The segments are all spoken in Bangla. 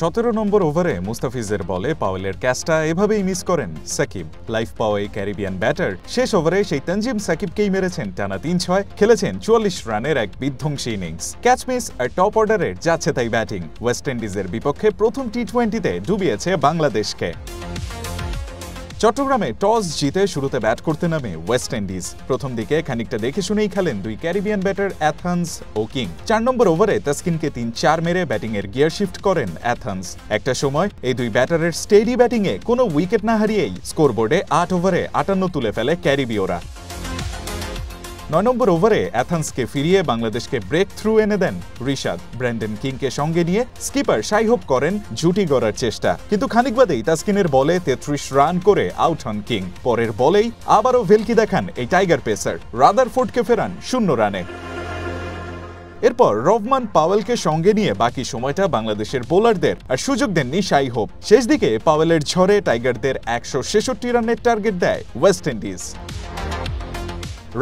17 নম্বর ওভারে মুস্তাফিজের বলে পাওয়েলের ক্যাচটা এভাবেই মিস করেন সাকিব। লাইফ পাওয়া এই ক্যারিবিয়ান ব্যাটার শেষ ওভারে সেই তানজিম সাকিবকেই মেরেছেন টানা 3-6, খেলেছেন 44 রানের এক বিধ্বংসী ইনিংস। ক্যাচ মিস আর টপ অর্ডারের যাচ্ছে তাই ব্যাটিং। ওয়েস্ট ইন্ডিজের বিপক্ষে প্রথম টি-20তে ডুবিয়েছে বাংলাদেশকে। চট্টগ্রামে টস জিতে শুরুতে ব্যাট করতে নামে ওয়েস্ট ইন্ডিজ। প্রথম দিকে খানিকটা দেখে শুনেই খেলেন দুই ক্যারিবিয়ান ব্যাটার অ্যাথান্স ও কিং। 4 নম্বর ওভারে তাসকিনকে 3-4 মেরে ব্যাটিংয়ের গিয়ার শিফট করেন অ্যাথান্স। একটা সময় এই দুই ব্যাটারের স্টেডি ব্যাটিংয়ে কোনো উইকেট না হারিয়েই স্কোরবোর্ডে 8 ওভারে 58 তুলে ফেলে ক্যারিবীয়রা। 9 নম্বর ওভারে অ্যাথান্সকে ফিরিয়ে বাংলাদেশকে ব্রেক থ্রু এনে দেন রিশাদ। ব্র্যান্ডন কিংকে সঙ্গে নিয়ে স্কিপার শাইহোপ করেন জুটি গড়ার চেষ্টা, কিন্তু খানিক বাদেই তাসকিনের বলে 33 রান করে আউট হন কিং। পরের বলেই আবারও ভেলকি দেখান এই টাইগার পেসার, রাদারফোর্ডকে ফেরান 0 রানে। এরপর রহমান পাওয়েলকে সঙ্গে নিয়ে বাকি সময়টা বাংলাদেশের বোলারদের আর সুযোগ দেননি শাইহোপ। শেষ দিকে পাওয়েলের ঝড়ে টাইগারদের 166 রানের টার্গেট দেয় ওয়েস্ট ইন্ডিজ।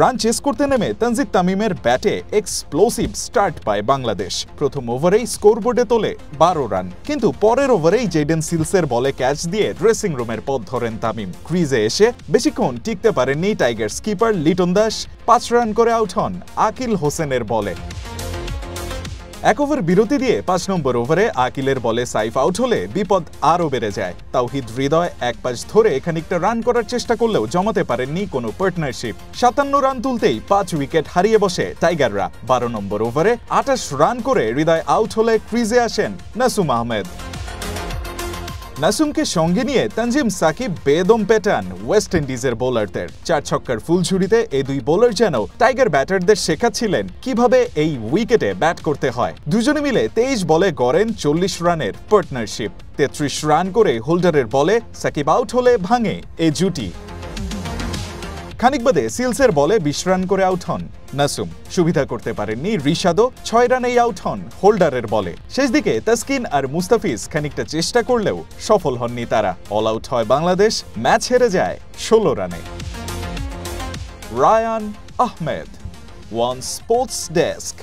রান চেস করতে নেমে তানজিদ তামিমের ব্যাটে এক্সপ্লোসিভ স্টার্ট পায় বাংলাদেশ। প্রথম ওভারেই স্কোরবোর্ডে তোলে 12 রান, কিন্তু পরের ওভারেই জেডেন সিলসের বলে ক্যাচ দিয়ে ড্রেসিং রুমের পথ ধরেন তামিম। ক্রিজে এসে বেশিক্ষণ টিকতে পারেননি tiger skipper Liton Das. 5 run করে আউট হন আকিল হোসেনের বলে। 1 ওভার বিরতি দিয়ে 5 নম্বর ওভারে আকিলের বলে সাইফ আউট হলে বিপদ আরও বেড়ে যায়। তাওহিদ হৃদয় এক পাশ ধরে খানিকটা রান করার চেষ্টা করলেও জমাতে পারেননি কোনো পার্টনারশিপ। 57 রান তুলতেই 5 উইকেট হারিয়ে বসে টাইগাররা। 12 নম্বর ওভারে 28 রান করে হৃদয় আউট হলে ক্রিজে আসেন নাসুম আহমেদ। নাসুমকে সঙ্গে নিয়ে তানজিম সাকিব বেদম পেটান ওয়েস্ট ইন্ডিজের বোলারদের। 4 ছক্কার ফুলঝুরিতে এই দুই বোলার যেন টাইগার ব্যাটারদের শেখাচ্ছিলেন কিভাবে এই উইকেটে ব্যাট করতে হয়। দুজনে মিলে 23 বলে গড়েন 40 রানের পার্টনারশিপ। 33 রান করে হোল্ডারের বলে সাকিব আউট হলে ভাঙে এই জুটি। খানিক বাদে সিলসের বলে 20 রান করে আউট হন নাসুম। সুবিধা করতে পারেননি রিশাদও, 6 রানেই আউট হন হোল্ডারের বলে। শেষ দিকে তাসকিন আর মুস্তাফিজ খানিকটা চেষ্টা করলেও সফল হননি তারা। অল আউট হয় বাংলাদেশ, ম্যাচ হেরে যায় 16 রানে। Rayan Ahmed, one sports desk.